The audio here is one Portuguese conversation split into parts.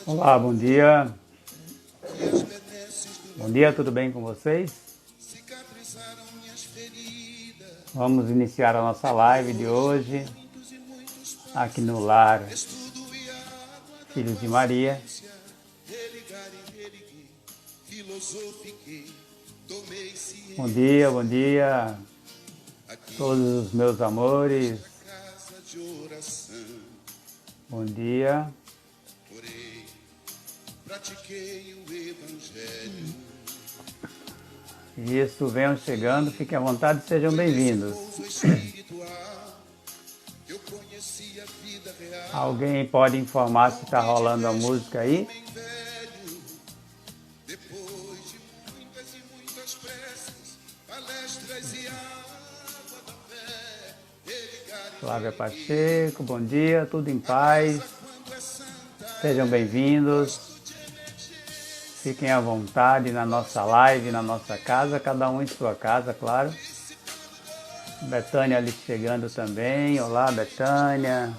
Olá, bom dia. Bom dia, tudo bem com vocês? Vamos iniciar a nossa live de hoje, aqui no Lar Filhos de Maria. Bom dia a todos os meus amores. Bom dia. Pratiquei o Evangelho. Isso, venham chegando, fiquem à vontade, sejam bem-vindos. Alguém pode informar se está rolando a música aí? Flávia Pacheco, bom dia, tudo em paz. Sejam bem-vindos. Fiquem à vontade na nossa live, na nossa casa, cada um em sua casa, claro. Betânia ali chegando também. Olá, Betânia.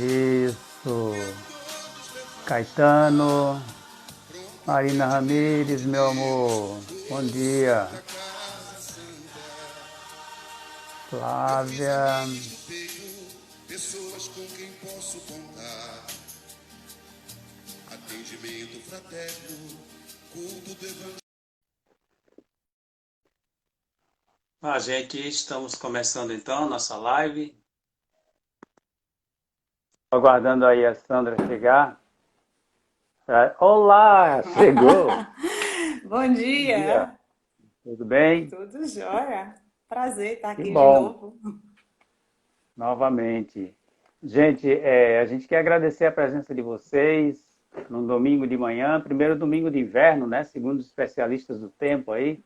Isso. Caetano. Marina Ramires, meu amor. Bom dia. Flávia. Pessoas com quem posso contar. Atendimento fraterno, culto do Evangelho. Gente, estamos começando então a nossa live. Aguardando aí a Sandra chegar. Olá, chegou! Bom dia! Tudo bem? Tudo jóia! Prazer estar aqui de bom. novo. Novamente. Gente, a gente quer agradecer a presença de vocês num domingo de manhã, primeiro domingo de inverno, né? Segundo os especialistas do tempo aí.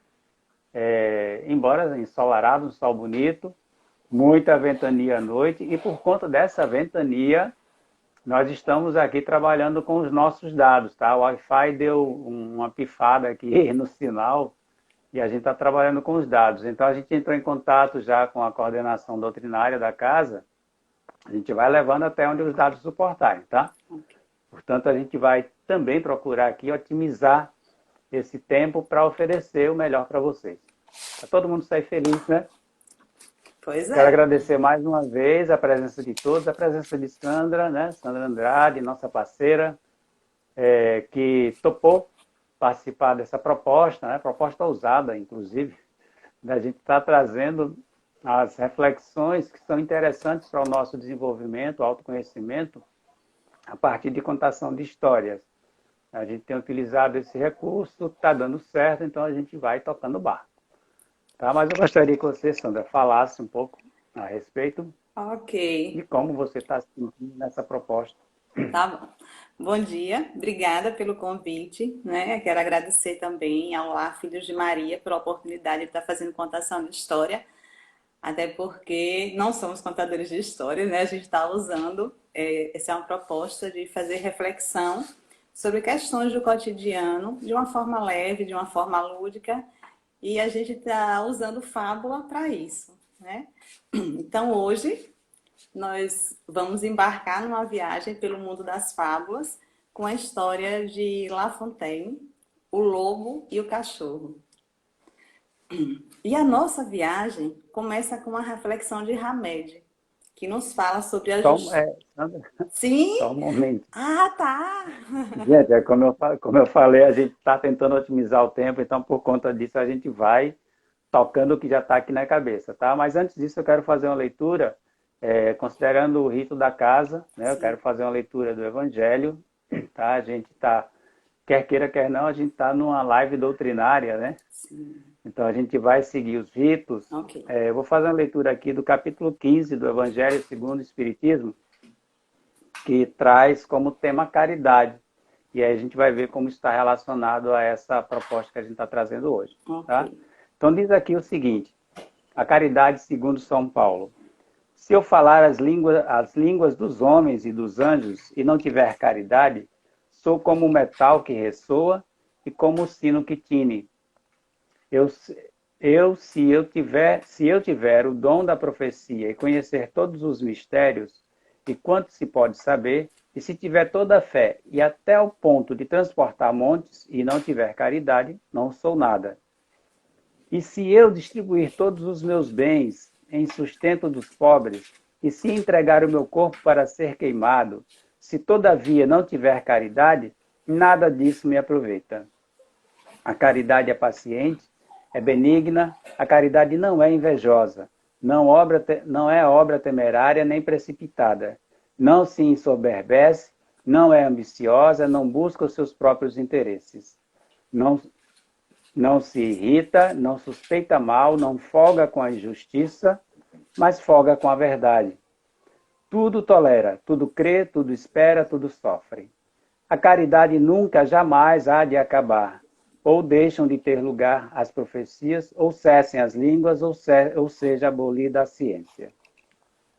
Embora ensolarado, um sol bonito, muita ventania à noite, e por conta dessa ventania, nós estamos aqui trabalhando com os nossos dados, tá? O Wi-Fi deu uma pifada aqui no sinal, e a gente está trabalhando com os dados. Então, a gente entrou em contato já com a coordenação doutrinária da casa. A gente vai levando até onde os dados suportarem, tá? Portanto, a gente vai também procurar aqui otimizar esse tempo para oferecer o melhor para vocês. Para todo mundo sair feliz, né? Pois é. Quero agradecer mais uma vez a presença de todos, a presença de Sandra, né? Sandra Andrade, nossa parceira, que topou participar dessa proposta, né? Proposta ousada, inclusive, da gente estar trazendo as reflexões que são interessantes para o nosso desenvolvimento, autoconhecimento, a partir de contação de histórias. A gente tem utilizado esse recurso, está dando certo, então a gente vai tocando o barco. Tá? Mas eu gostaria que você, Sandra, falasse um pouco a respeito de como você está se sentindo nessa proposta. Tá bom. Bom dia, obrigada pelo convite, né? Quero agradecer também ao Lar Filhos de Maria pela oportunidade de estar fazendo contação de história, até porque não somos contadores de história, né? A gente está usando, essa é uma proposta de fazer reflexão sobre questões do cotidiano, de uma forma leve, de uma forma lúdica, e a gente está usando fábula para isso, né? Então hoje nós vamos embarcar numa viagem pelo mundo das fábulas com a história de La Fontaine, o lobo e o cachorro. E a nossa viagem começa com uma reflexão de Hamed, que nos fala sobre a justiça. Sim? Só um momento. Ah, tá! Gente, como eu falei, a gente está tentando otimizar o tempo, então por conta disso a gente vai tocando o que já está aqui na cabeça, tá? Mas antes disso eu quero fazer uma leitura, considerando o rito da casa, né? Eu quero fazer uma leitura do Evangelho, tá? A gente está, quer queira, quer não, a gente está numa live doutrinária, né? Sim. Então a gente vai seguir os ritos. Eu vou fazer uma leitura aqui do capítulo 15 do Evangelho segundo o Espiritismo, que traz como tema caridade. E aí a gente vai ver como está relacionado a essa proposta que a gente está trazendo hoje. Tá? Então diz aqui o seguinte, a caridade segundo São Paulo. Se eu falar as línguas dos homens e dos anjos e não tiver caridade, sou como o metal que ressoa e como o sino que tine. Se eu tiver o dom da profecia e conhecer todos os mistérios, e quanto se pode saber, e se tiver toda a fé e até o ponto de transportar montes e não tiver caridade, não sou nada. E se eu distribuir todos os meus bens em sustento dos pobres, e se entregar o meu corpo para ser queimado, se todavia não tiver caridade, nada disso me aproveita. A caridade é paciente, é benigna, a caridade não é invejosa, não é obra temerária nem precipitada, não se ensoberbece, não é ambiciosa, não busca os seus próprios interesses. Não se irrita, não suspeita mal, não folga com a injustiça, mas folga com a verdade. Tudo tolera, tudo crê, tudo espera, tudo sofre. A caridade nunca, jamais há de acabar. Ou deixam de ter lugar as profecias, ou cessem as línguas, ou seja abolida a ciência.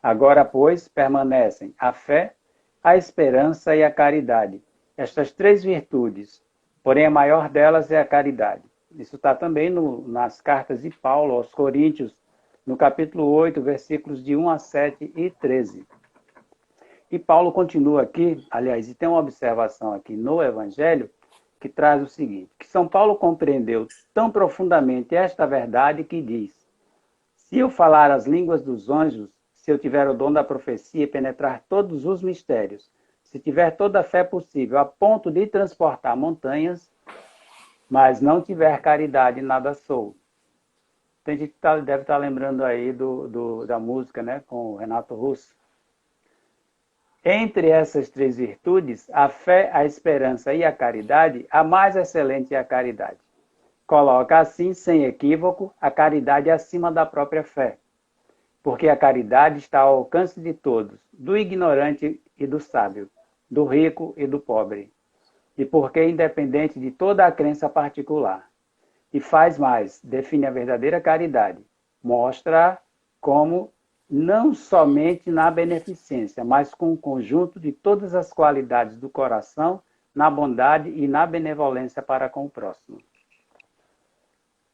Agora, pois, permanecem a fé, a esperança e a caridade. Estas três virtudes, porém a maior delas é a caridade. Isso está também nas cartas de Paulo aos Coríntios, no capítulo 8, versículos de 1 a 7 e 13. E Paulo continua aqui, aliás, e tem uma observação aqui no Evangelho, que traz o seguinte, que São Paulo compreendeu tão profundamente esta verdade que diz: se eu falar as línguas dos anjos, se eu tiver o dom da profecia e penetrar todos os mistérios, se tiver toda a fé possível, a ponto de transportar montanhas, mas não tiver caridade, nada sou. Tem gente que deve estar lembrando aí da música, né, com o Renato Russo. Entre essas três virtudes, a fé, a esperança e a caridade, a mais excelente é a caridade. Coloca assim, sem equívoco, a caridade acima da própria fé. Porque a caridade está ao alcance de todos, do ignorante e do sábio, do rico e do pobre. E porque é independente de toda a crença particular. E faz mais, define a verdadeira caridade. Mostra como não somente na beneficência, mas com o conjunto de todas as qualidades do coração, na bondade e na benevolência para com o próximo.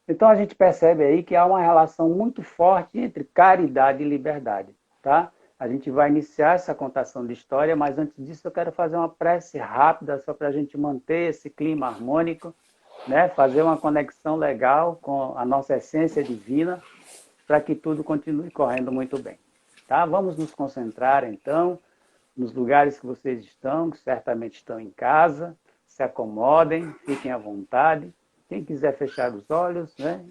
Então a gente percebe aí que há uma relação muito forte entre caridade e liberdade, tá? A gente vai iniciar essa contação de história, mas antes disso eu quero fazer uma prece rápida, só para a gente manter esse clima harmônico, né? Fazer uma conexão legal com a nossa essência divina, para que tudo continue correndo muito bem. Tá? Vamos nos concentrar, então, nos lugares que vocês estão, que certamente estão em casa, se acomodem, fiquem à vontade. Quem quiser fechar os olhos, né?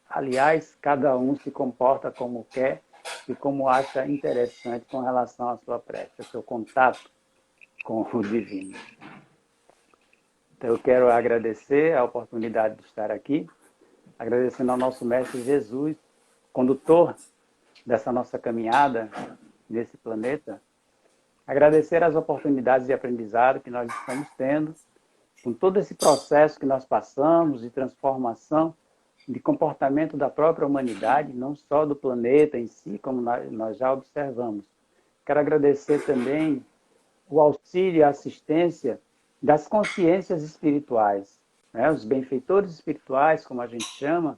Aliás, cada um se comporta como quer e como acha interessante com relação à sua prece, ao seu contato com o divino. Então, eu quero agradecer a oportunidade de estar aqui, agradecendo ao nosso Mestre Jesus, condutor dessa nossa caminhada nesse planeta, agradecer as oportunidades de aprendizado que nós estamos tendo, com todo esse processo que nós passamos de transformação, de comportamento da própria humanidade, não só do planeta em si, como nós já observamos. Quero agradecer também o auxílio e a assistência das consciências espirituais, né? Os benfeitores espirituais, como a gente chama,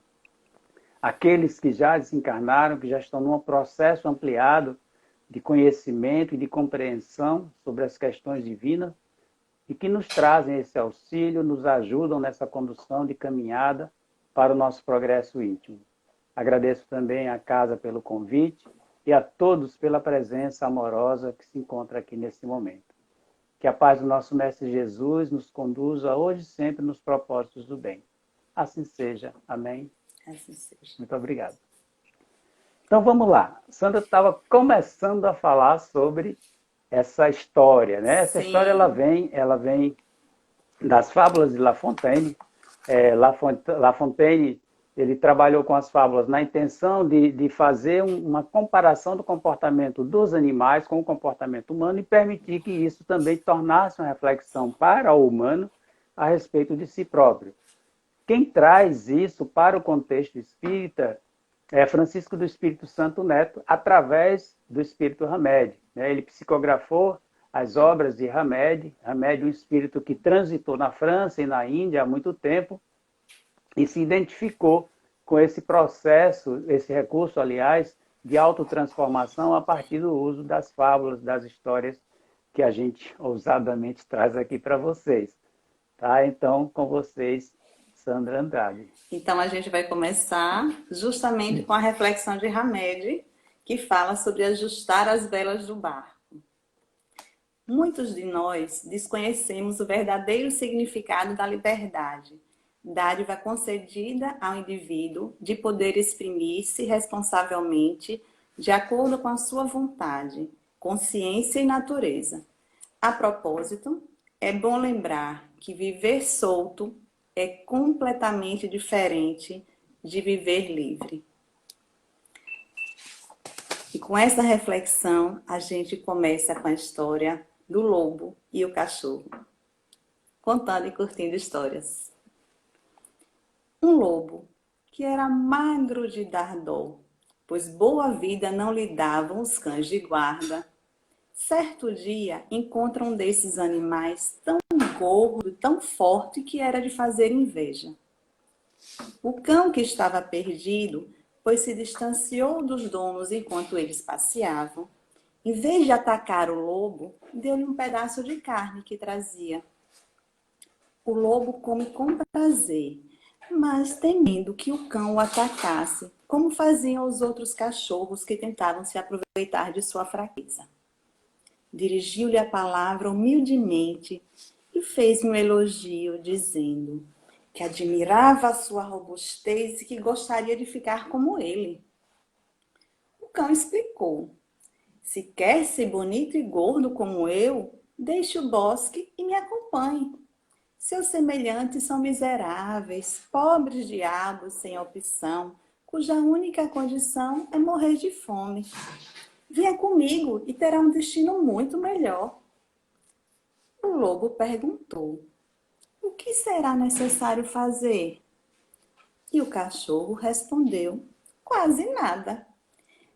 aqueles que já desencarnaram, que já estão num processo ampliado de conhecimento e de compreensão sobre as questões divinas e que nos trazem esse auxílio, nos ajudam nessa condução de caminhada para o nosso progresso íntimo. Agradeço também à Casa pelo convite e a todos pela presença amorosa que se encontra aqui nesse momento. Que a paz do nosso Mestre Jesus nos conduza hoje e sempre nos propósitos do bem. Assim seja. Amém. Assim seja. Muito obrigado. Então vamos lá. Sandra estava começando a falar sobre essa história, né? Essa Sim. história ela vem das fábulas de La Fontaine. La Fontaine ele trabalhou com as fábulas na intenção de fazer uma comparação do comportamento dos animais com o comportamento humano e permitir que isso também tornasse uma reflexão para o humano a respeito de si próprio. Quem traz isso para o contexto espírita é Francisco do Espírito Santo Neto, através do Espírito Hamed. Ele psicografou as obras de Hamed, um espírito que transitou na França e na Índia há muito tempo, e se identificou com esse processo, esse recurso, aliás, de autotransformação a partir do uso das fábulas, das histórias que a gente ousadamente traz aqui para vocês. Tá? Então, com vocês, Sandra Andrade. Então a gente vai começar justamente com a reflexão de Hamed, que fala sobre ajustar as velas do barco. Muitos de nós desconhecemos o verdadeiro significado da liberdade, dádiva concedida ao indivíduo de poder exprimir-se responsavelmente de acordo com a sua vontade, consciência e natureza. A propósito, é bom lembrar que viver solto é completamente diferente de viver livre. E com essa reflexão, a gente começa com a história do lobo e o cachorro, contando e curtindo histórias. Um lobo que era magro de dar dó, pois boa vida não lhe davam os cães de guarda. Certo dia encontra um desses animais tão gordo, tão forte que era de fazer inveja. O cão que estava perdido, pois se distanciou dos donos enquanto eles passeavam, em vez de atacar o lobo, deu-lhe um pedaço de carne que trazia. O lobo come com prazer, mas temendo que o cão o atacasse, como faziam os outros cachorros que tentavam se aproveitar de sua fraqueza. Dirigiu-lhe a palavra humildemente e fez-me um elogio, dizendo que admirava a sua robustez e que gostaria de ficar como ele. O cão explicou: se quer ser bonito e gordo como eu, deixe o bosque e me acompanhe. Seus semelhantes são miseráveis, pobres diabos sem opção, cuja única condição é morrer de fome. Venha comigo e terá um destino muito melhor. O lobo perguntou: o que será necessário fazer? E o cachorro respondeu: quase nada.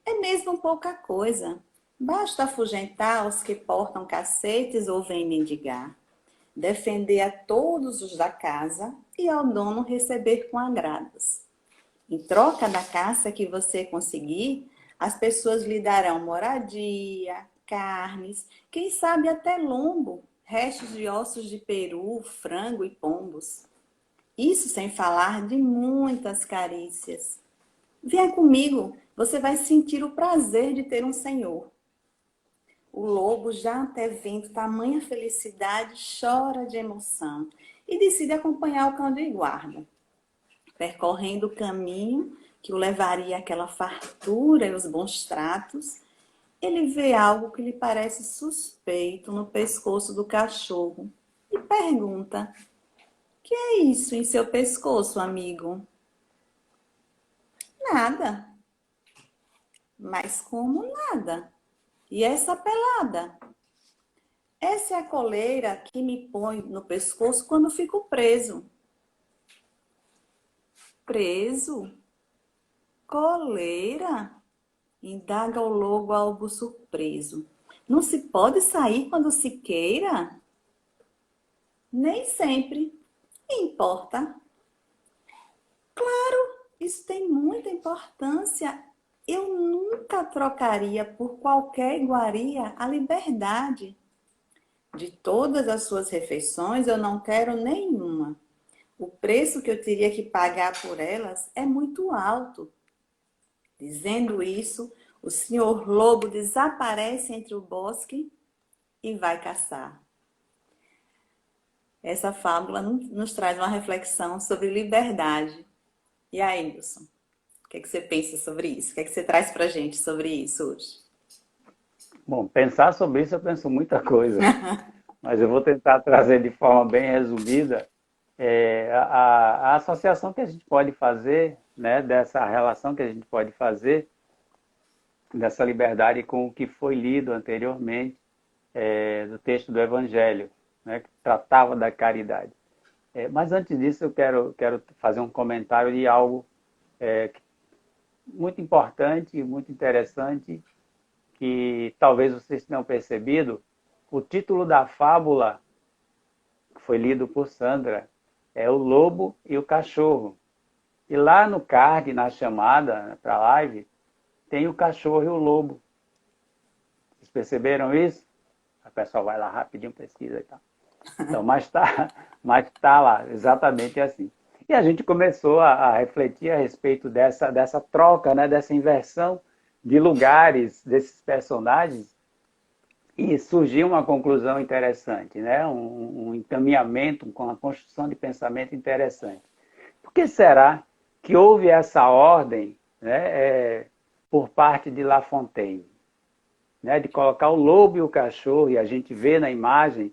É mesmo pouca coisa. Basta afugentar os que portam cacetes ou vêm mendigar, defender a todos os da casa e ao dono receber com agrados. Em troca da caça que você conseguir, as pessoas lhe darão moradia, carnes, quem sabe até lombo, restos de ossos de peru, frango e pombos. Isso sem falar de muitas carícias. Venha comigo, você vai sentir o prazer de ter um senhor. O lobo, já antevendo tamanha felicidade, chora de emoção e decide acompanhar o cão de guarda. Percorrendo o caminho que o levaria àquela fartura e os bons tratos, ele vê algo que lhe parece suspeito no pescoço do cachorro e pergunta: que é isso em seu pescoço, amigo? Nada. Mas como nada? E essa pelada? Essa é a coleira que me põe no pescoço quando fico preso. Preso? Coleira? Indaga o lobo algo surpreso. Não se pode sair quando se queira? Nem sempre. Importa. Claro, isso tem muita importância. Eu nunca trocaria por qualquer iguaria a liberdade. De todas as suas refeições, eu não quero nenhuma. O preço que eu teria que pagar por elas é muito alto. Dizendo isso, o senhor lobo desaparece entre o bosque e vai caçar. Essa fábula nos traz uma reflexão sobre liberdade. E aí, Wilson, o que é que você pensa sobre isso? O que é que você traz pra gente sobre isso hoje? Bom, pensar sobre isso eu penso muita coisa, mas eu vou tentar trazer de forma bem resumida a associação que a gente pode fazer, né, dessa relação que a gente pode fazer dessa liberdade com o que foi lido anteriormente do texto do Evangelho, né, que tratava da caridade. Mas antes disso eu quero fazer um comentário de algo muito importante, muito interessante, que talvez vocês tenham percebido. O título da fábula que foi lido por Sandra é O Lobo e o Cachorro. E lá no card, na chamada para a live, tem o cachorro e o lobo. Vocês perceberam isso? O pessoal vai lá rapidinho, pesquisa e tal. Então, mas tá lá, exatamente assim. E a gente começou a refletir a respeito dessa troca, né, dessa inversão de lugares desses personagens, e surgiu uma conclusão interessante, né, um encaminhamento com a construção de pensamento interessante. Por que será que houve essa ordem, né, por parte de La Fontaine, né, de colocar o lobo e o cachorro, e a gente vê na imagem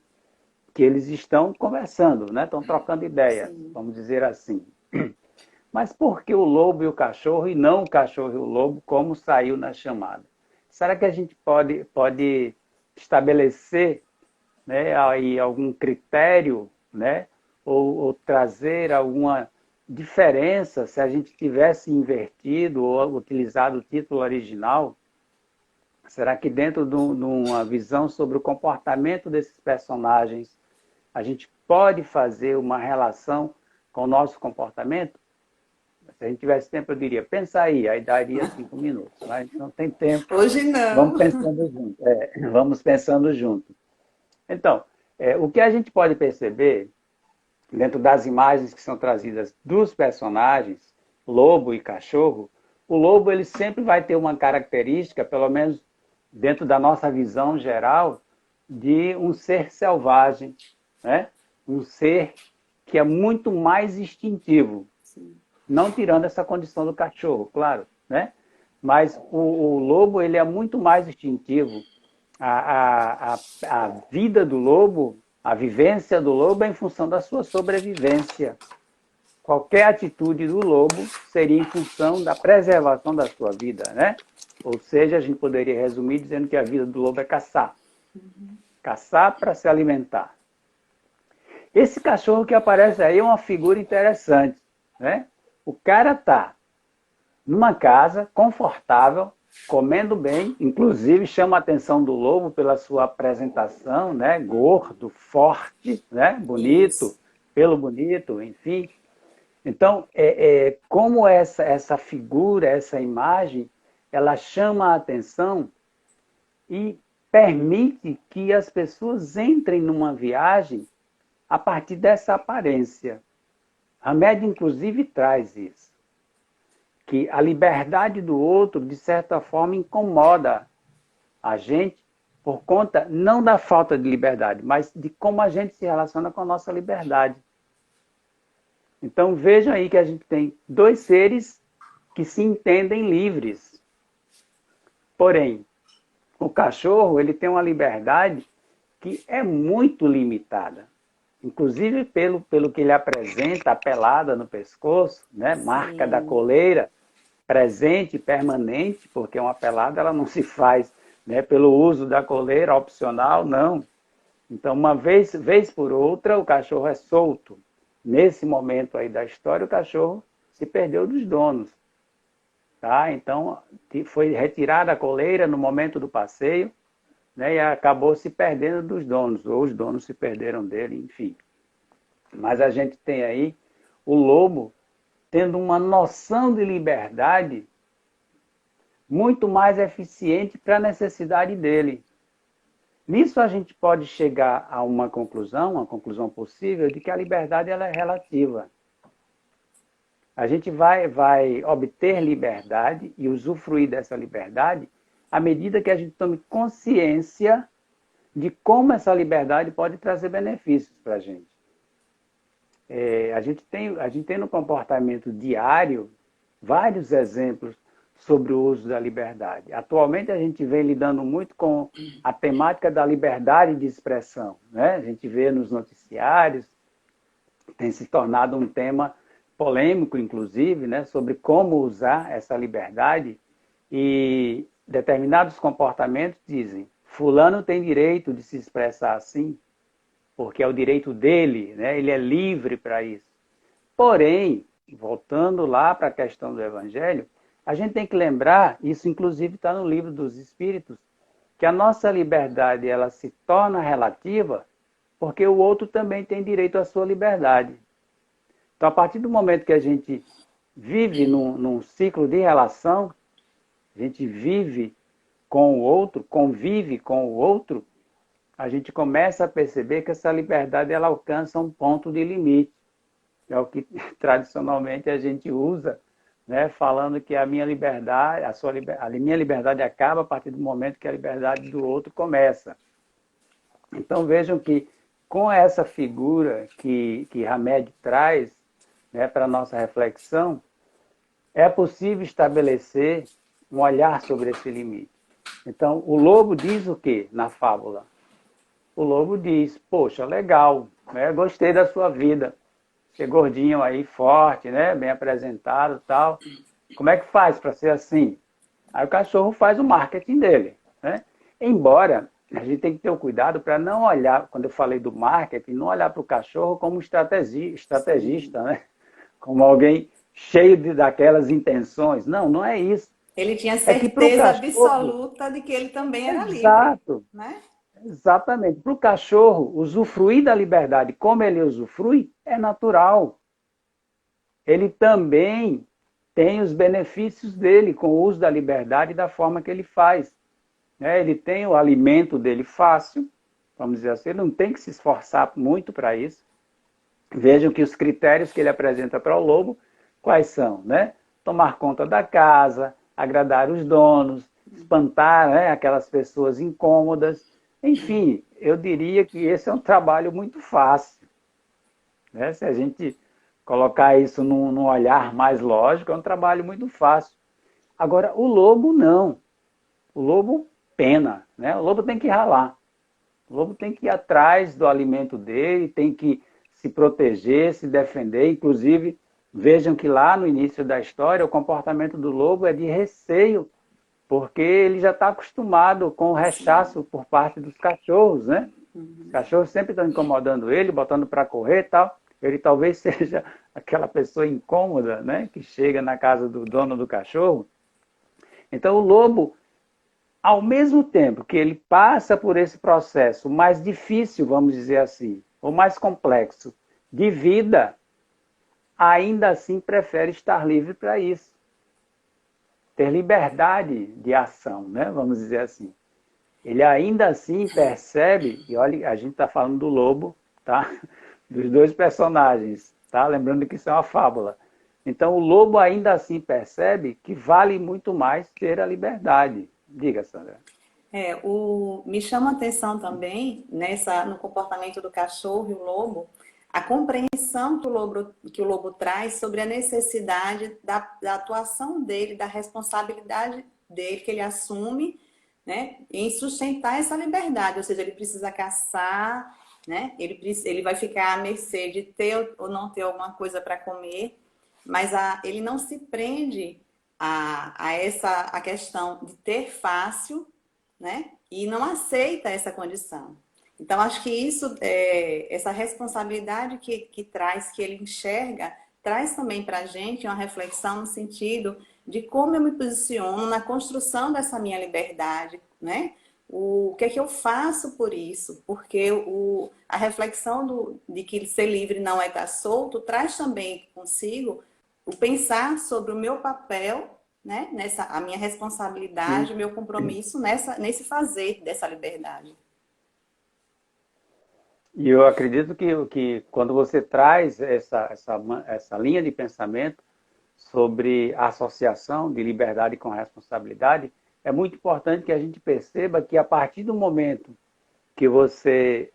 que eles estão conversando, né? Estão trocando ideia, vamos dizer assim. Mas por que o lobo e o cachorro e não o cachorro e o lobo, como saiu na chamada? Será que a gente pode estabelecer, né, aí algum critério, né, ou trazer alguma diferença se a gente tivesse invertido ou utilizado o título original? Será que dentro de uma visão sobre o comportamento desses personagens, a gente pode fazer uma relação com o nosso comportamento? Se a gente tivesse tempo, eu diria, pensa aí daria 5 minutos, mas não tem tempo. Hoje não. Vamos pensando junto. Vamos pensando junto. Então, o que a gente pode perceber, dentro das imagens que são trazidas dos personagens, lobo e cachorro, o lobo ele sempre vai ter uma característica, pelo menos dentro da nossa visão geral, de um ser selvagem, né? Um ser que é muito mais instintivo. Sim. Não tirando essa condição do cachorro, claro, né? Mas o lobo ele é muito mais instintivo. A vida do lobo, a vivência do lobo é em função da sua sobrevivência. Qualquer atitude do lobo seria em função da preservação da sua vida, né? Ou seja, a gente poderia resumir dizendo que a vida do lobo é caçar. Caçar para se alimentar. Esse cachorro que aparece aí é uma figura interessante, né? O cara está numa casa confortável, comendo bem, inclusive chama a atenção do lobo pela sua apresentação, né? Gordo, forte, né? Bonito, isso. Pelo bonito, enfim. Então, como essa figura, essa imagem, ela chama a atenção e permite que as pessoas entrem numa viagem a partir dessa aparência. A média, inclusive, traz isso. Que a liberdade do outro, de certa forma, incomoda a gente por conta, não da falta de liberdade, mas de como a gente se relaciona com a nossa liberdade. Então, vejam aí que a gente tem dois seres que se entendem livres. Porém, o cachorro ele tem uma liberdade que é muito limitada. Inclusive pelo que ele apresenta, a pelada no pescoço, né? Marca da coleira, presente, permanente, porque uma pelada ela não se faz, né, pelo uso da coleira opcional, não. Então, uma vez por outra, o cachorro é solto. Nesse momento aí da história, o cachorro se perdeu dos donos. Tá? Então, foi retirada a coleira no momento do passeio, né, e acabou se perdendo dos donos, ou os donos se perderam dele, enfim. Mas a gente tem aí o lobo tendo uma noção de liberdade muito mais eficiente para a necessidade dele. Nisso a gente pode chegar a uma conclusão possível, de que a liberdade ela é relativa. A gente vai obter liberdade e usufruir dessa liberdade à medida que a gente tome consciência de como essa liberdade pode trazer benefícios para a gente. A gente tem no comportamento diário vários exemplos sobre o uso da liberdade. Atualmente a gente vem lidando muito com a temática da liberdade de expressão, né? A gente vê nos noticiários, tem se tornado um tema polêmico, inclusive, né? Sobre como usar essa liberdade, e determinados comportamentos dizem: fulano tem direito de se expressar assim, porque é o direito dele, né? Ele é livre para isso. Porém, voltando lá para a questão do Evangelho, a gente tem que lembrar, isso inclusive está no Livro dos Espíritos, que a nossa liberdade ela se torna relativa porque o outro também tem direito à sua liberdade. Então, a partir do momento que a gente vive num ciclo de relação, a gente vive com o outro, convive com o outro, a gente começa a perceber que essa liberdade ela alcança um ponto de limite. É o que tradicionalmente a gente usa, né, falando que a minha liberdade, a minha liberdade acaba a partir do momento que a liberdade do outro começa. Então vejam que com essa figura que Hamed traz, né, para a nossa reflexão, é possível estabelecer um olhar sobre esse limite. Então, o lobo diz o quê na fábula? O lobo diz, poxa, legal, né, gostei da sua vida. Ser gordinho aí, forte, né, bem apresentado e tal. Como é que faz para ser assim? Aí o cachorro faz o marketing dele, né? Embora a gente tem que ter o cuidado para não olhar, quando eu falei do marketing, não olhar para o cachorro como estrategista, né? Como alguém cheio daquelas intenções. Não, não é isso. Ele tinha É que para o certeza cachorro... absoluta de que ele também era livre, Exato, né? exatamente. Para o cachorro, usufruir da liberdade como ele usufrui é natural. Ele também tem os benefícios dele com o uso da liberdade e da forma que ele faz. Ele tem o alimento dele fácil, vamos dizer assim, ele não tem que se esforçar muito para isso. Vejam que os critérios que ele apresenta para o lobo, quais são? Né? Tomar conta da casa, agradar os donos, espantar, né, aquelas pessoas incômodas. Enfim, eu diria que esse é um trabalho muito fácil. Né? Se a gente colocar isso num olhar mais lógico, é um trabalho muito fácil. Agora, o lobo não. O lobo pena, né? O lobo tem que ralar. O lobo tem que ir atrás do alimento dele, tem que se proteger, se defender. Inclusive, vejam que lá no início da história, o comportamento do lobo é de receio, porque ele já está acostumado com o rechaço por parte dos cachorros, né? Os cachorros sempre estão incomodando ele, botando para correr e tal. Ele talvez seja aquela pessoa incômoda, né? Que chega na casa do dono do cachorro. Então, o lobo, ao mesmo tempo que ele passa por esse processo mais difícil, vamos dizer assim, ou mais complexo de vida, ainda assim prefere estar livre para isso. Ter liberdade de ação, né? Vamos dizer assim. Ele ainda assim percebe, e olha, a gente está falando do lobo, tá? Dos dois personagens, tá? Lembrando que isso é uma fábula. Então, o lobo ainda assim percebe que vale muito mais ter a liberdade. Diga, Sandra. Me chama a atenção também no comportamento do cachorro e o lobo, a compreensão que o lobo traz sobre a necessidade da atuação dele, da responsabilidade dele que ele assume, né, em sustentar essa liberdade, ou seja, ele precisa caçar, né, ele vai ficar à mercê de ter ou não ter alguma coisa para comer, mas ele não se prende a questão de ter fácil, né? E não aceita essa condição. Então, acho que isso, essa responsabilidade que traz, que ele enxerga, traz também para a gente uma reflexão no sentido de como eu me posiciono na construção dessa minha liberdade, né? O que é que eu faço por isso? Porque a reflexão de que ser livre não é estar solto traz também consigo o pensar sobre o meu papel, né? A minha responsabilidade, o meu compromisso nesse fazer dessa liberdade. E eu acredito que quando você traz essa linha de pensamento sobre a associação de liberdade com responsabilidade, é muito importante que a gente perceba que a partir do momento que você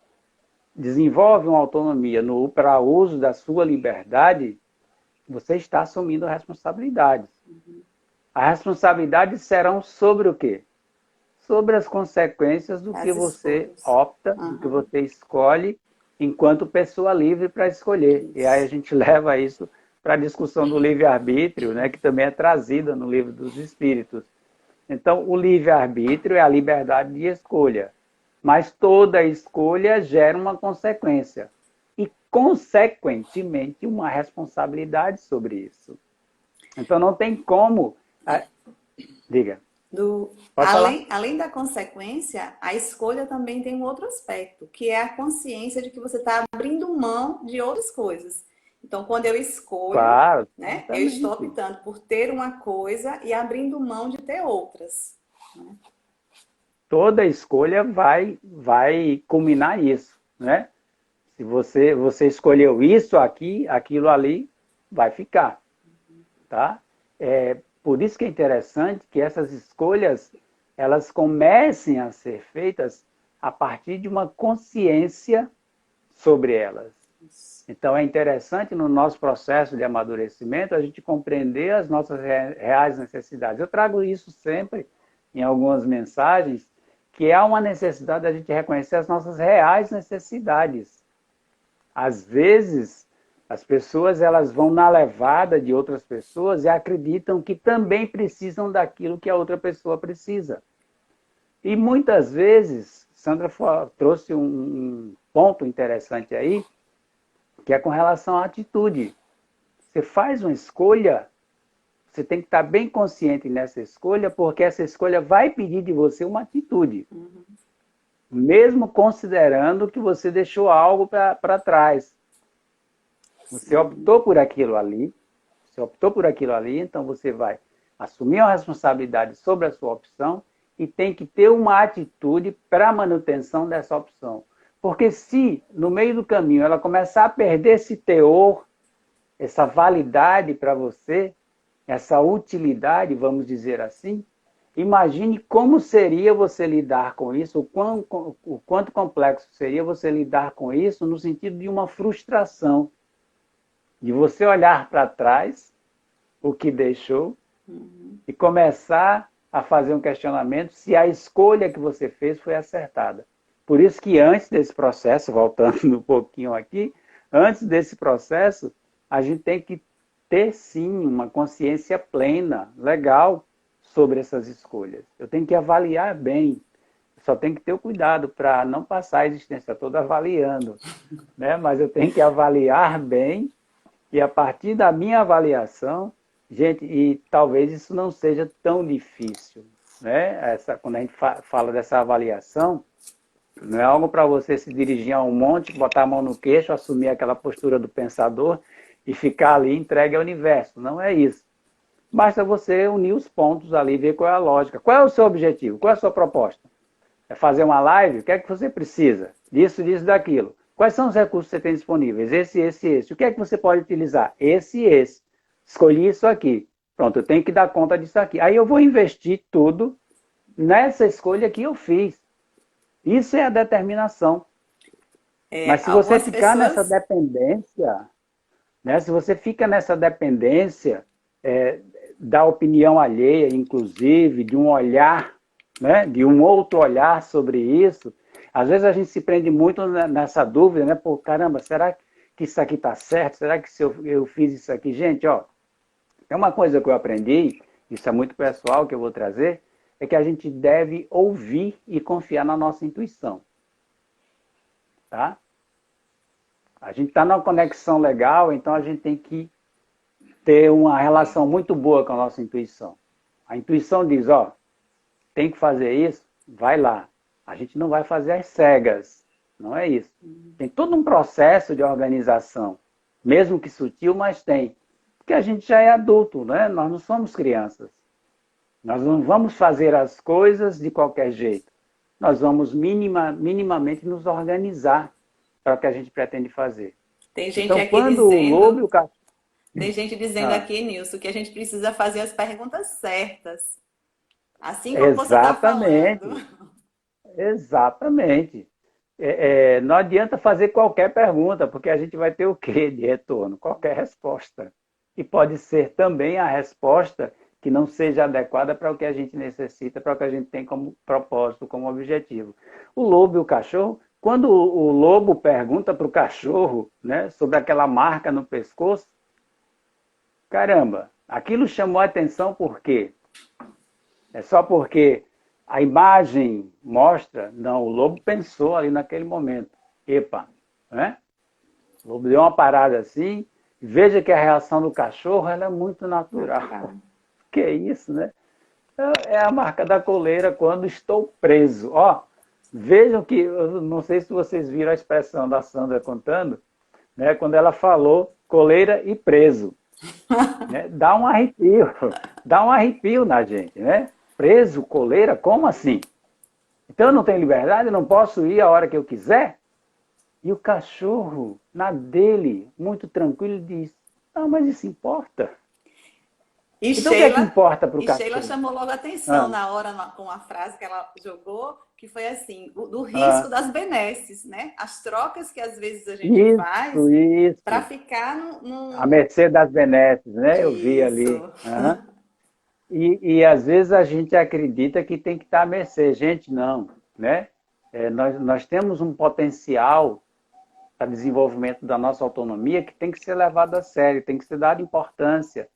desenvolve uma autonomia para o uso da sua liberdade, você está assumindo responsabilidades. As responsabilidades serão sobre o quê? Sobre as consequências do que você opta, do que você escolhe, enquanto pessoa livre para escolher. Isso. E aí a gente leva isso para a discussão do livre-arbítrio, né, que também é trazida no Livro dos Espíritos. Então, o livre-arbítrio é a liberdade de escolha, mas toda escolha gera uma consequência e, consequentemente, uma responsabilidade sobre isso. Então, não tem como... Diga. Além da consequência, a escolha também tem um outro aspecto, que é a consciência de que você está abrindo mão de outras coisas. Então, quando eu escolho, Claro, né, eu estou exatamente. optando por ter uma coisa e abrindo mão de ter outras. Toda escolha vai culminar isso, né? Se você escolheu isso aqui, aquilo ali, vai ficar, tá? Por isso que é interessante que essas escolhas elas comecem a ser feitas a partir de uma consciência sobre elas. Então é interessante no nosso processo de amadurecimento a gente compreender as nossas reais necessidades. Eu trago isso sempre em algumas mensagens, que há uma necessidade da gente reconhecer as nossas reais necessidades. Às vezes, as pessoas elas vão na levada de outras pessoas e acreditam que também precisam daquilo que a outra pessoa precisa. E muitas vezes, Sandra trouxe um ponto interessante aí, que é com relação à atitude. Você faz uma escolha, você tem que estar bem consciente nessa escolha, porque essa escolha vai pedir de você uma atitude. Mesmo considerando que você deixou algo para trás. Você optou por aquilo ali, então você vai assumir a responsabilidade sobre a sua opção e tem que ter uma atitude para a manutenção dessa opção. Porque se, no meio do caminho, ela começar a perder esse teor, essa validade para você, essa utilidade, vamos dizer assim, imagine como seria você lidar com isso, o quanto complexo seria você lidar com isso no sentido de uma frustração, de você olhar para trás, o que deixou, e começar a fazer um questionamento se a escolha que você fez foi acertada. Por isso que antes desse processo, voltando um pouquinho aqui, antes desse processo, a gente tem que ter sim uma consciência plena, legal, sobre essas escolhas. Eu tenho que avaliar bem, só tenho que ter o cuidado para não passar a existência toda avaliando, né? Mas eu tenho que avaliar bem e a partir da minha avaliação, gente, e talvez isso não seja tão difícil, né? Quando a gente fala dessa avaliação, não é algo para você se dirigir a um monte, botar a mão no queixo, assumir aquela postura do pensador e ficar ali entregue ao universo. Não é isso. Basta você unir os pontos ali e ver qual é a lógica. Qual é o seu objetivo? Qual é a sua proposta? É fazer uma live? O que é que você precisa? Disso, disso, daquilo. Quais são os recursos que você tem disponíveis? Esse. O que é que você pode utilizar? Esse e esse. Escolhi isso aqui. Pronto, eu tenho que dar conta disso aqui. Aí eu vou investir tudo nessa escolha que eu fiz. Isso é a determinação. Mas se você ficar nessa dependência, né, se você fica nessa dependência da opinião alheia, inclusive, de um olhar, né, de um outro olhar sobre isso, às vezes a gente se prende muito nessa dúvida, né? Pô, caramba, será que isso aqui está certo? Será que se eu fiz isso aqui? Gente, ó, é uma coisa que eu aprendi, isso é muito pessoal que eu vou trazer, é que a gente deve ouvir e confiar na nossa intuição. Tá? A gente está numa conexão legal, então a gente tem que ter uma relação muito boa com a nossa intuição. A intuição diz, ó, tem que fazer isso, vai lá. A gente não vai fazer às cegas, não é isso. Tem todo um processo de organização, mesmo que sutil, mas tem. Porque a gente já é adulto, né? Nós não somos crianças. Nós não vamos fazer as coisas de qualquer jeito. Nós vamos minimamente nos organizar para o que a gente pretende fazer. Tem gente então, aqui quando o lobo e o cachorro... Tem gente dizendo aqui, Nilson, que a gente precisa fazer as perguntas certas. Assim como você está falando. Exatamente. Não adianta fazer qualquer pergunta, porque a gente vai ter o quê de retorno? Qualquer resposta. E pode ser também a resposta que não seja adequada para o que a gente necessita, para o que a gente tem como propósito, como objetivo. O lobo e o cachorro, quando o lobo pergunta para o cachorro, né, sobre aquela marca no pescoço, caramba, aquilo chamou a atenção por quê? É só porque a imagem mostra? Não, o lobo pensou ali naquele momento. Epa, né? O lobo deu uma parada assim, veja que a reação do cachorro ela é muito natural. Que é isso, né? É a marca da coleira quando estou preso. Ó, vejam que, eu não sei se vocês viram a expressão da Sandra contando, né? Quando ela falou coleira e preso. Né? Dá um arrepio na gente, né? Preso, coleira, como assim? Então eu não tenho liberdade, eu não posso ir a hora que eu quiser? E o cachorro, na dele, muito tranquilo, diz, não, mas isso importa. E Então o que é que Sheila, importa para o e Sheila cachorro? chamou logo a atenção Ah, na hora com a frase que ela jogou, que foi assim, do risco ah, das benesses, né? As trocas que às vezes a gente faz para isso. ficar A mercê das benesses, né? Eu vi ali. Isso. Aham. E às vezes a gente acredita que tem que estar à mercê. Gente, não. Né? Nós temos um potencial para desenvolvimento da nossa autonomia que tem que ser levado a sério, tem que ser dado importância.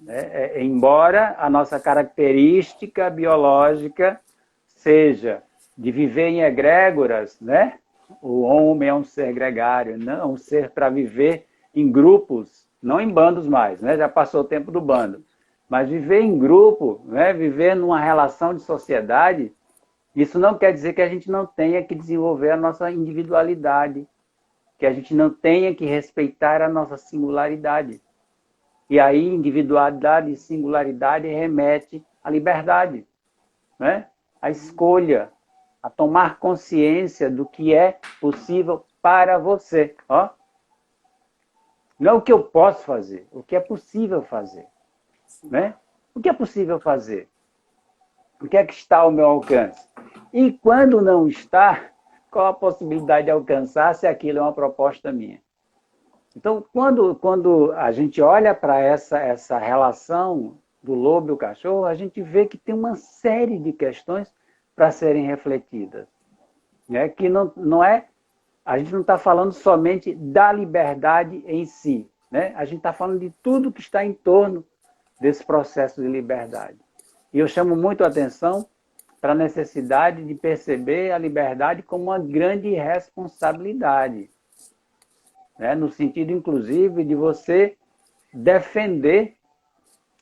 Né? Embora a nossa característica biológica seja de viver em egrégoras, né? O homem é um ser gregário, não um ser para viver em grupos, não em bandos mais, né? Já passou o tempo do bando. Mas viver em grupo, né? Viver numa relação de sociedade, isso não quer dizer que a gente não tenha que desenvolver a nossa individualidade, que a gente não tenha que respeitar a nossa singularidade. E aí, individualidade e singularidade remete à liberdade, né? À escolha, a tomar consciência do que é possível para você. Ó. Não é o que eu posso fazer, o que é possível fazer. Né? O que é possível fazer? O que é que está ao meu alcance? E quando não está, qual a possibilidade de alcançar se aquilo é uma proposta minha? Então, quando a gente olha para essa relação do lobo e o cachorro, a gente vê que tem uma série de questões para serem refletidas. Né? Que não é, a gente não está falando somente da liberdade em si. Né? A gente está falando de tudo que está em torno desse processo de liberdade. E eu chamo muito a atenção para a necessidade de perceber a liberdade como uma grande responsabilidade. Né? No sentido, inclusive, de você defender,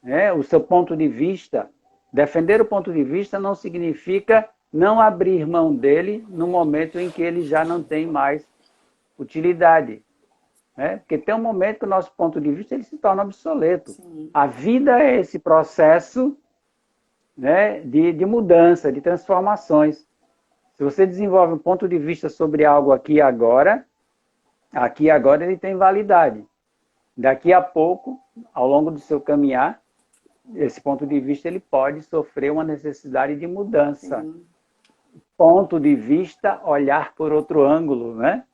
né, o seu ponto de vista. Defender o ponto de vista não significa não abrir mão dele no momento em que ele já não tem mais utilidade. Né? Porque tem um momento que o nosso ponto de vista ele se torna obsoleto. Sim. A vida é esse processo, né, de mudança, de transformações. Se você desenvolve um ponto de vista sobre algo aqui e agora ele tem validade. Daqui a pouco, ao longo do seu caminhar, esse ponto de vista ele pode sofrer uma necessidade de mudança. Sim. Ponto de vista, olhar por outro ângulo, né?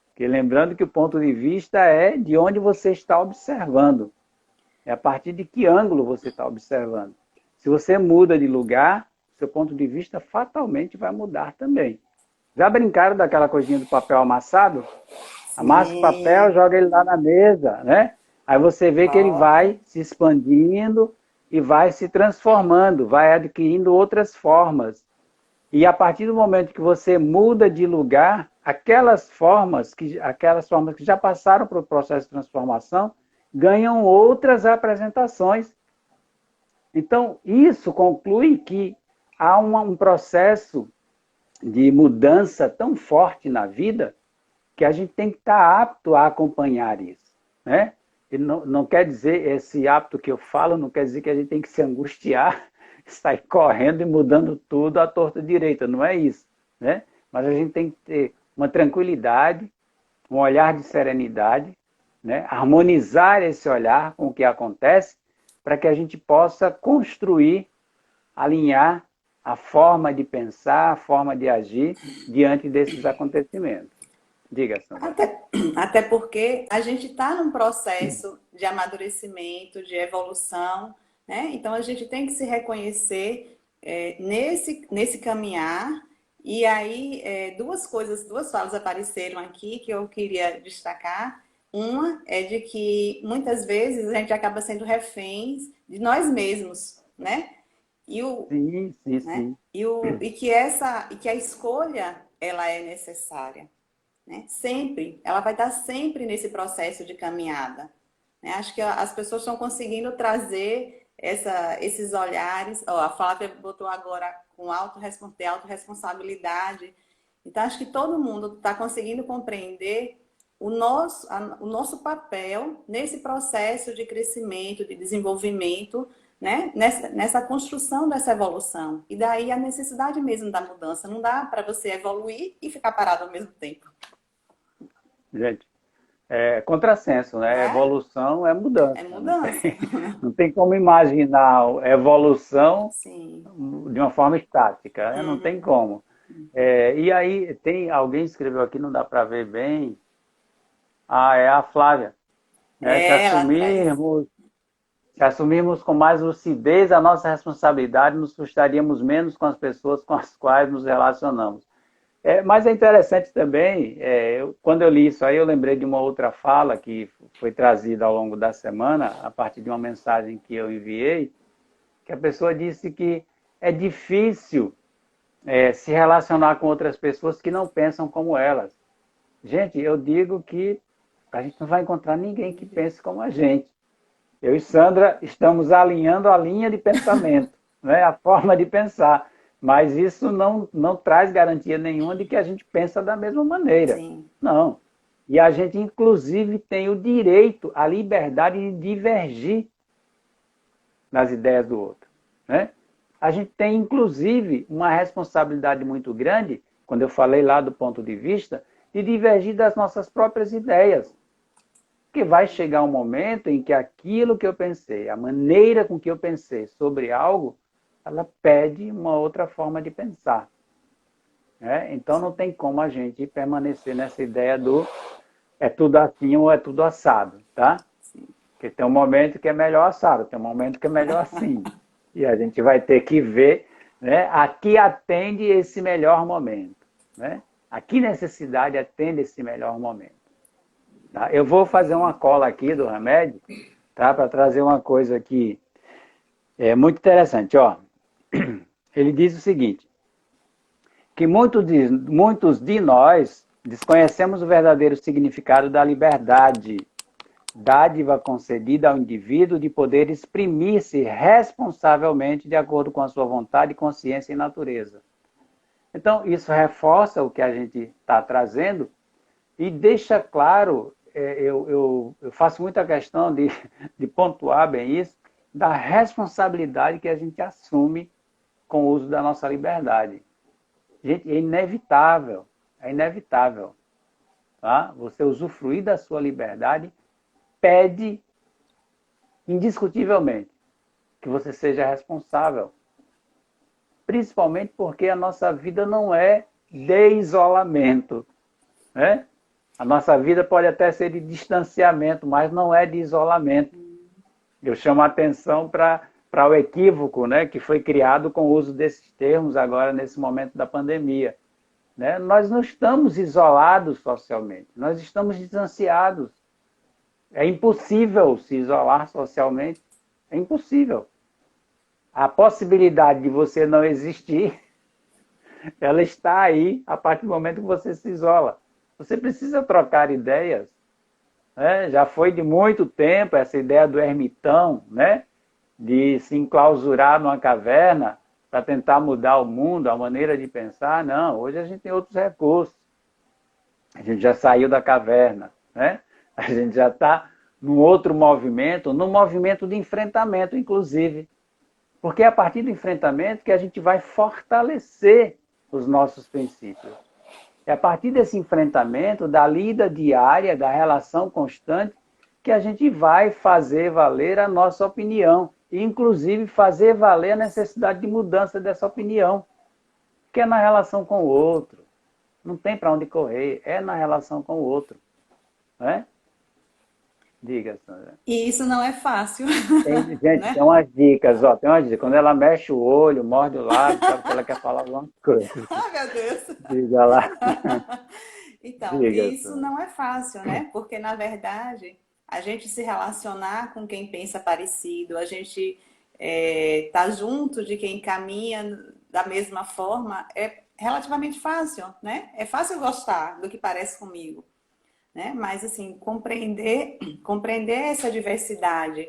Porque lembrando que o ponto de vista é de onde você está observando. É a partir de que ângulo você está observando. Se você muda de lugar, seu ponto de vista fatalmente vai mudar também. Já brincaram daquela coisinha do papel amassado? Amassa o papel, Sim. joga ele lá na mesa, né? Aí você vê que ele Volta. vai se expandindo e vai se transformando, vai adquirindo outras formas. E a partir do momento que você muda de lugar, aquelas formas que já passaram pelo processo de transformação ganham outras apresentações. Então, isso conclui que há um processo de mudança tão forte na vida que a gente tem que estar apto a acompanhar isso. Né? E não quer dizer, esse apto que eu falo, não quer dizer que a gente tem que se angustiar, sair correndo e mudando tudo à torta direita, não é isso. Né? Mas a gente tem que ter uma tranquilidade, um olhar de serenidade, né? Harmonizar esse olhar com o que acontece, para que a gente possa construir, alinhar a forma de pensar, a forma de agir diante desses acontecimentos. Diga, Sandra. Até porque a gente está num processo de amadurecimento, de evolução, né? Então a gente tem que se reconhecer nesse caminhar. E aí, duas falas apareceram aqui que eu queria destacar. Uma é de que muitas vezes a gente acaba sendo reféns de nós mesmos, né? E o, Sim, sim, né? sim. E que a escolha ela é necessária. Né? Sempre, ela vai estar sempre nesse processo de caminhada. Né? Acho que as pessoas estão conseguindo trazer esses olhares. Ó, a Flávia botou agora com autorresponsabilidade. Então, acho que todo mundo está conseguindo compreender o nosso papel nesse processo de crescimento, de desenvolvimento, né? Nessa construção dessa evolução. E daí a necessidade mesmo da mudança. Não dá para você evoluir e ficar parado ao mesmo tempo. Gente, é contrassenso, né? Né? Evolução é mudança. É mudança. Não tem como imaginar evolução Sim. de uma forma estática, né? Não Uhum. tem como. E aí, tem alguém escreveu aqui, não dá para ver bem. É a Flávia. Né? Ela traz. Se assumirmos com mais lucidez a nossa responsabilidade, nos frustraríamos menos com as pessoas com as quais nos relacionamos. Mas é interessante também, quando eu li isso aí, eu lembrei de uma outra fala que foi trazida ao longo da semana, a partir de uma mensagem que eu enviei, que a pessoa disse que é difícil se relacionar com outras pessoas que não pensam como elas. Gente, eu digo que a gente não vai encontrar ninguém que pense como a gente. Eu e Sandra estamos alinhando a linha de pensamento, né? A forma de pensar. Mas isso não traz garantia nenhuma de que a gente pensa da mesma maneira. Sim. Não. E a gente, inclusive, tem o direito, a liberdade de divergir nas ideias do outro. Né? A gente tem, inclusive, uma responsabilidade muito grande, quando eu falei lá do ponto de vista, de divergir das nossas próprias ideias. Porque vai chegar um momento em que aquilo que eu pensei, a maneira com que eu pensei sobre algo, ela pede uma outra forma de pensar. Então não tem como a gente permanecer nessa ideia do é tudo assim ou é tudo assado, tá? Porque tem um momento que é melhor assado, tem um momento que é melhor assim. E a gente vai ter que ver, né, a que atende esse melhor momento. Né? A que necessidade atende esse melhor momento. Tá? Eu vou fazer uma cola aqui do remédio, tá? Para trazer uma coisa aqui muito interessante. Ó. Ele diz o seguinte, que muitos de nós desconhecemos o verdadeiro significado da liberdade, dádiva concedida ao indivíduo de poder exprimir-se responsavelmente de acordo com a sua vontade, consciência e natureza. Então, isso reforça o que a gente está trazendo e deixa claro, eu faço muita questão de pontuar bem isso, da responsabilidade que a gente assume com o uso da nossa liberdade. Gente, é inevitável, tá? Você usufruir da sua liberdade pede, indiscutivelmente, que você seja responsável. Principalmente porque a nossa vida não é de isolamento. Né? A nossa vida pode até ser de distanciamento, mas não é de isolamento. Eu chamo a atenção para o equívoco, né, que foi criado com o uso desses termos agora nesse momento da pandemia. Né? Nós não estamos isolados socialmente, nós estamos distanciados. É impossível se isolar socialmente, é impossível. A possibilidade de você não existir, ela está aí a partir do momento que você se isola. Você precisa trocar ideias. Né? Já foi de muito tempo essa ideia do ermitão, né? De se enclausurar numa caverna para tentar mudar o mundo, a maneira de pensar. Não, hoje a gente tem outros recursos. A gente já saiu da caverna, né? A gente já está num outro movimento, num movimento de enfrentamento, inclusive. Porque é a partir do enfrentamento que a gente vai fortalecer os nossos princípios. É a partir desse enfrentamento, da lida diária, da relação constante, que a gente vai fazer valer a nossa opinião. E, inclusive, fazer valer a necessidade de mudança dessa opinião. Que é na relação com o outro. Não tem para onde correr, é na relação com o outro. Né? Diga, Sandra. E isso não é fácil. Gente, Né? tem umas dicas, ó. Tem umas dicas. Quando ela mexe o olho, morde o lábio, sabe que ela quer falar alguma coisa. Ai, meu Deus. Diga lá. Então, Diga, isso Sandra. não é fácil, né? Porque, na verdade, a gente se relacionar com quem pensa parecido, a gente tá junto de quem caminha da mesma forma, é relativamente fácil, né? É fácil gostar do que parece comigo, né? Mas, assim, compreender essa diversidade,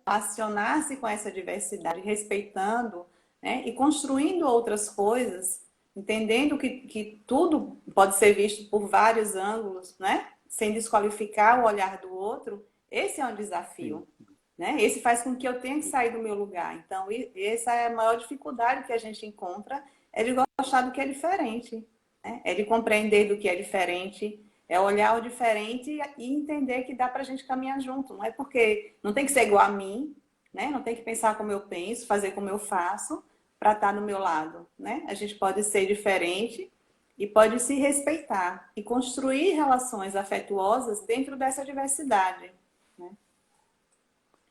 relacionar-se com essa diversidade, respeitando, né? E construindo outras coisas, entendendo que tudo pode ser visto por vários ângulos, né? sem desqualificar o olhar do outro, esse é um desafio. Né? Esse faz com que eu tenha que sair do meu lugar. Então, essa é a maior dificuldade que a gente encontra, é de gostar do que é diferente. Né? É de compreender do que é diferente, é olhar o diferente e entender que dá para a gente caminhar junto. Não é porque não tem que ser igual a mim, né? Não tem que pensar como eu penso, fazer como eu faço, para estar do meu lado. Né? A gente pode ser diferente e pode se respeitar e construir relações afetuosas dentro dessa diversidade. Né?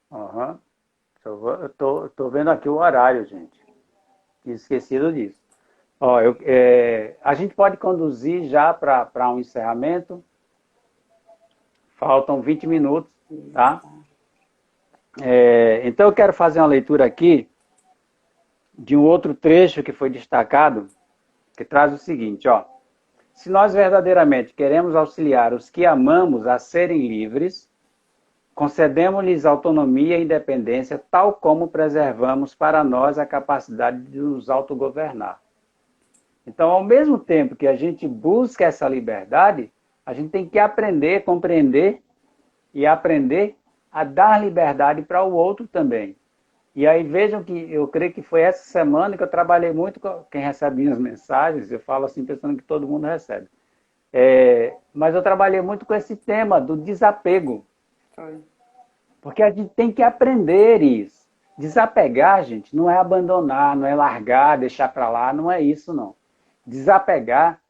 Uhum. Eu tô vendo aqui o horário, gente. Tinha esquecido disso. Ó, a gente pode conduzir já para um encerramento. Faltam 20 minutos, tá? Então eu quero fazer uma leitura aqui de um outro trecho que foi destacado, que traz o seguinte, ó. Se nós verdadeiramente queremos auxiliar os que amamos a serem livres, concedemos-lhes autonomia e independência, tal como preservamos para nós a capacidade de nos autogovernar. Então, ao mesmo tempo que a gente busca essa liberdade, a gente tem que aprender, compreender e aprender a dar liberdade para o outro também. E aí vejam que eu creio que foi essa semana que eu trabalhei muito com quem recebe minhas mensagens, eu falo assim pensando que todo mundo recebe. Mas eu trabalhei muito com esse tema do desapego. Foi. Porque a gente tem que aprender isso. Desapegar, gente, não é abandonar, não é largar, deixar para lá, não é isso, não. Desapegar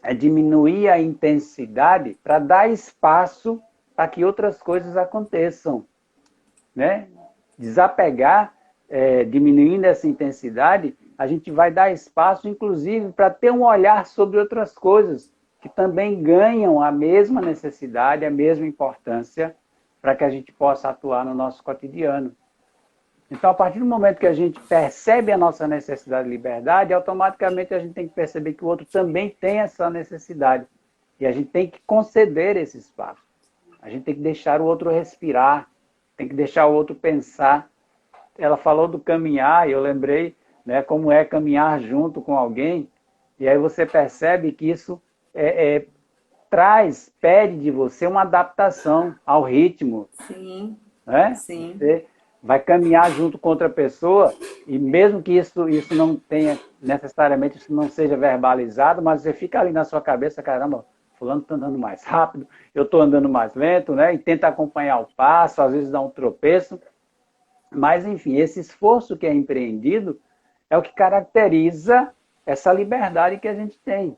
é diminuir a intensidade para dar espaço para que outras coisas aconteçam. Né? Desapegar, diminuindo essa intensidade, a gente vai dar espaço, inclusive, para ter um olhar sobre outras coisas que também ganham a mesma necessidade, a mesma importância, para que a gente possa atuar no nosso cotidiano. Então, a partir do momento que a gente percebe a nossa necessidade de liberdade, automaticamente a gente tem que perceber que o outro também tem essa necessidade. E a gente tem que conceder esse espaço. A gente tem que deixar o outro respirar, tem que deixar o outro pensar. Ela falou do caminhar, e eu lembrei, né, como é caminhar junto com alguém, e aí você percebe que isso pede de você uma adaptação ao ritmo. Sim, Né? sim. Você vai caminhar junto com outra pessoa, e mesmo que isso não tenha, necessariamente, isso não seja verbalizado, mas você fica ali na sua cabeça, caramba, fulano está andando mais rápido, eu estou andando mais lento, né? E tenta acompanhar o passo, às vezes dá um tropeço. Mas, enfim, esse esforço que é empreendido é o que caracteriza essa liberdade que a gente tem.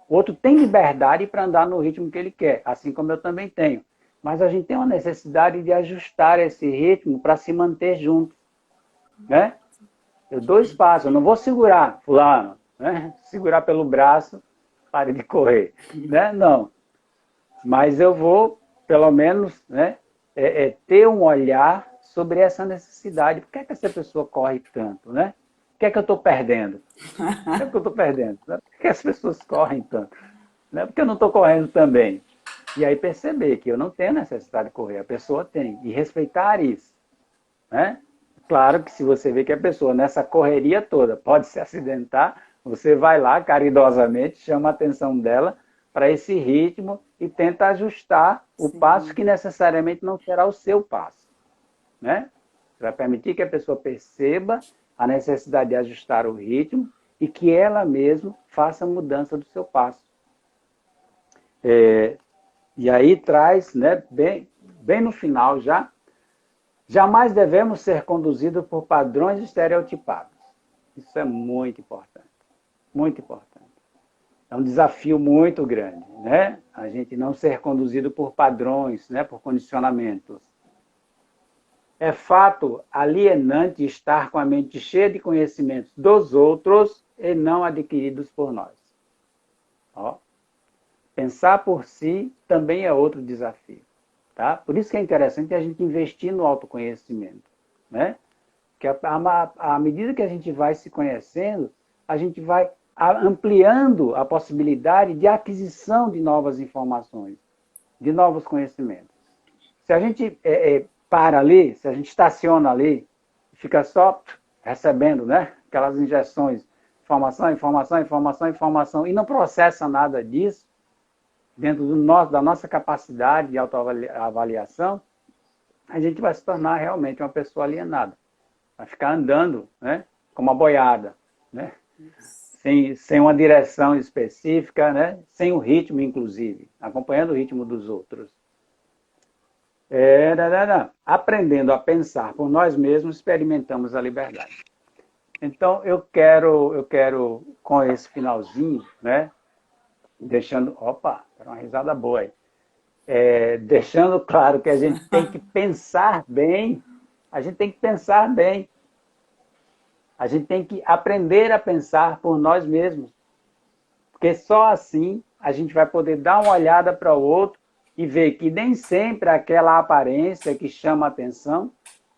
O outro tem liberdade para andar no ritmo que ele quer, assim como eu também tenho. Mas a gente tem uma necessidade de ajustar esse ritmo para se manter junto. Né? Eu dou espaço, eu não vou segurar fulano, né? Segurar pelo braço, pare de correr. Né? Não. Mas eu vou, pelo menos, né, ter um olhar sobre essa necessidade. Por que essa pessoa corre tanto? Né? O que é que eu estou perdendo? O que é que eu estou perdendo? Por que as pessoas correm tanto? Né? Porque eu não estou correndo também. E aí perceber que eu não tenho necessidade de correr, a pessoa tem. E respeitar isso. Né? Claro que se você vê que a pessoa nessa correria toda pode se acidentar, você vai lá caridosamente, chama a atenção dela para esse ritmo e tenta ajustar o passo que necessariamente não será o seu passo. Né? Para permitir que a pessoa perceba a necessidade de ajustar o ritmo e que ela mesma faça a mudança do seu passo. E aí traz, né, bem no final já, jamais devemos ser conduzidos por padrões estereotipados. Isso é muito importante. Muito importante. É um desafio muito grande, né? A gente não ser conduzido por padrões, né, por condicionamentos. É fato alienante estar com a mente cheia de conhecimentos dos outros e não adquiridos por nós. Ó. Pensar por si também é outro desafio. Tá? Por isso que é interessante a gente investir no autoconhecimento. Né? Porque à medida que a gente vai se conhecendo, a gente vai ampliando a possibilidade de aquisição de novas informações, de novos conhecimentos. Se a gente para ali, se a gente estaciona ali, fica só recebendo, né, aquelas injeções, informação, informação, informação, informação, e não processa nada disso, dentro do nosso, da nossa capacidade de autoavaliação, a gente vai se tornar realmente uma pessoa alienada. Vai ficar andando, né, como uma boiada, né, sem uma direção específica, né, sem o ritmo, inclusive, acompanhando o ritmo dos outros. Aprendendo a pensar por nós mesmos, experimentamos a liberdade. Então, eu quero com esse finalzinho, né, deixando... Opa, era uma risada boa aí. Deixando claro que a gente tem que pensar bem, a gente tem que pensar bem. A gente tem que aprender a pensar por nós mesmos. Porque só assim a gente vai poder dar uma olhada para o outro e ver que nem sempre aquela aparência que chama a atenção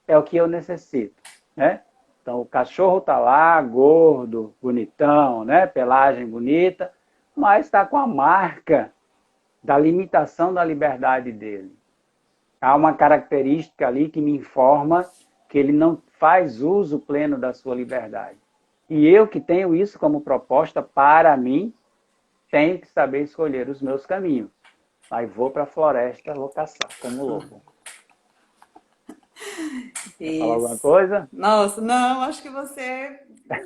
é o que eu necessito, né? Então, o cachorro está lá, gordo, bonitão, né? Pelagem bonita, mas está com a marca da limitação da liberdade dele. Há uma característica ali que me informa que ele não faz uso pleno da sua liberdade. E eu que tenho isso como proposta para mim, tenho que saber escolher os meus caminhos. Aí vou para a floresta, vou caçar, como louco. Quer falar alguma Isso. coisa? Nossa, não, acho que você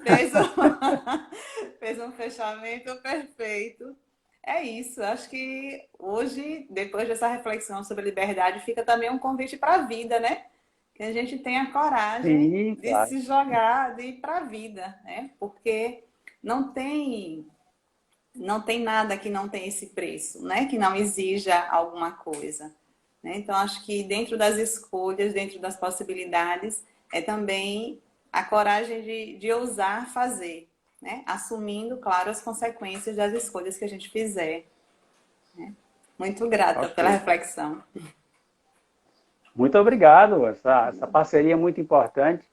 fez um, fez um fechamento perfeito. É isso, acho que hoje, depois dessa reflexão sobre liberdade, fica também um convite para a vida, né? Que a gente tenha coragem Sim, de claro. se jogar, de ir para a vida, né? Porque não tem, não tem nada que não tenha esse preço, né? Que não exija alguma coisa. Né? Então, acho que dentro das escolhas, dentro das possibilidades, é também a coragem de ousar fazer, né? Assumindo, claro, as consequências das escolhas que a gente fizer. Né? Muito grata Ok. pela reflexão. Muito obrigado. Essa parceria é muito importante,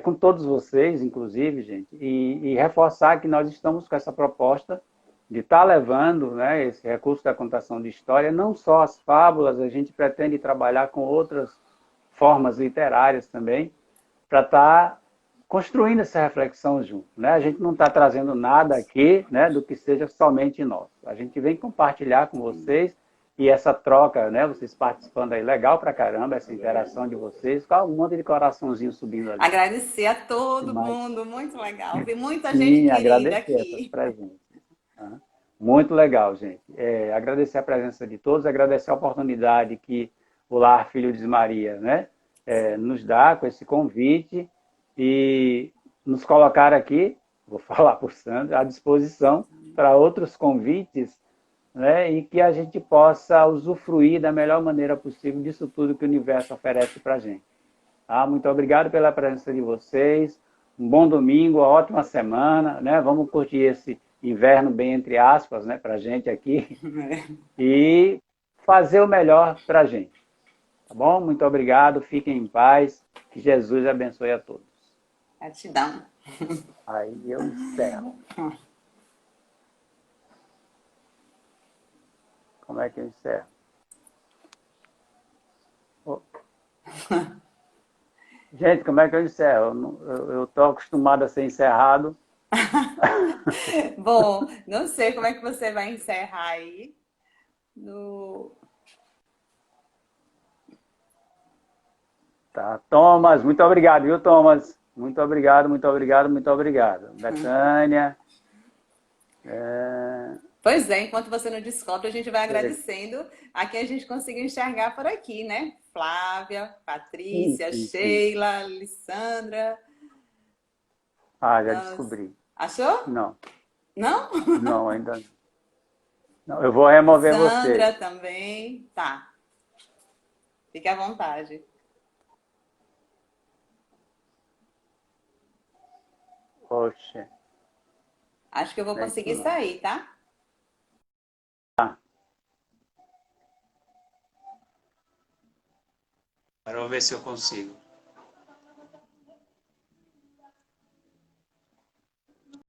com todos vocês, inclusive, gente, e reforçar que nós estamos com essa proposta de estar levando, né, esse recurso da contação de história, não só as fábulas, a gente pretende trabalhar com outras formas literárias também, para estar construindo essa reflexão junto. Né? A gente não está trazendo nada aqui, né, do que seja somente nosso. A gente vem compartilhar com vocês e essa troca, né, vocês participando aí, legal pra caramba, essa interação de vocês, com um monte de coraçãozinho subindo ali. Agradecer a todo Mas, mundo, muito legal. Vi muita gente sim, querida agradecer essas aqui. presenças. Tá? Muito legal, gente. Agradecer a presença de todos, agradecer a oportunidade que o Lar Filho de Maria, né, nos dá com esse convite e nos colocar aqui, vou falar por Sandra, à disposição para outros convites, né, e que a gente possa usufruir da melhor maneira possível disso tudo que o universo oferece para a gente. Tá? Muito obrigado pela presença de vocês. Um bom domingo, uma ótima semana. Né? Vamos curtir esse inverno bem entre aspas, né, para a gente aqui. E fazer o melhor para a gente. Tá bom? Muito obrigado. Fiquem em paz. Que Jesus abençoe a todos. Gratidão. Aí eu encerro. Como é que eu encerro? Oh. Gente, como é que eu encerro? Eu estou acostumado a ser encerrado. Bom, não sei como é que você vai encerrar aí. No... Tá, Thomas, muito obrigado, viu, Thomas? Muito obrigado, muito obrigado, muito obrigado. Betânia. Pois é, enquanto você não descobre, a gente vai agradecendo a quem a gente conseguiu enxergar por aqui, né? Flávia, Patrícia, Sim. Sheila, Lissandra. Ah, já descobri. Achou? Não. Não? Não, ainda não. Eu vou remover você. Sandra também. Tá. Fique à vontade. Poxa. Acho que eu vou conseguir sair, tá? Tá. Agora eu vou ver se eu consigo.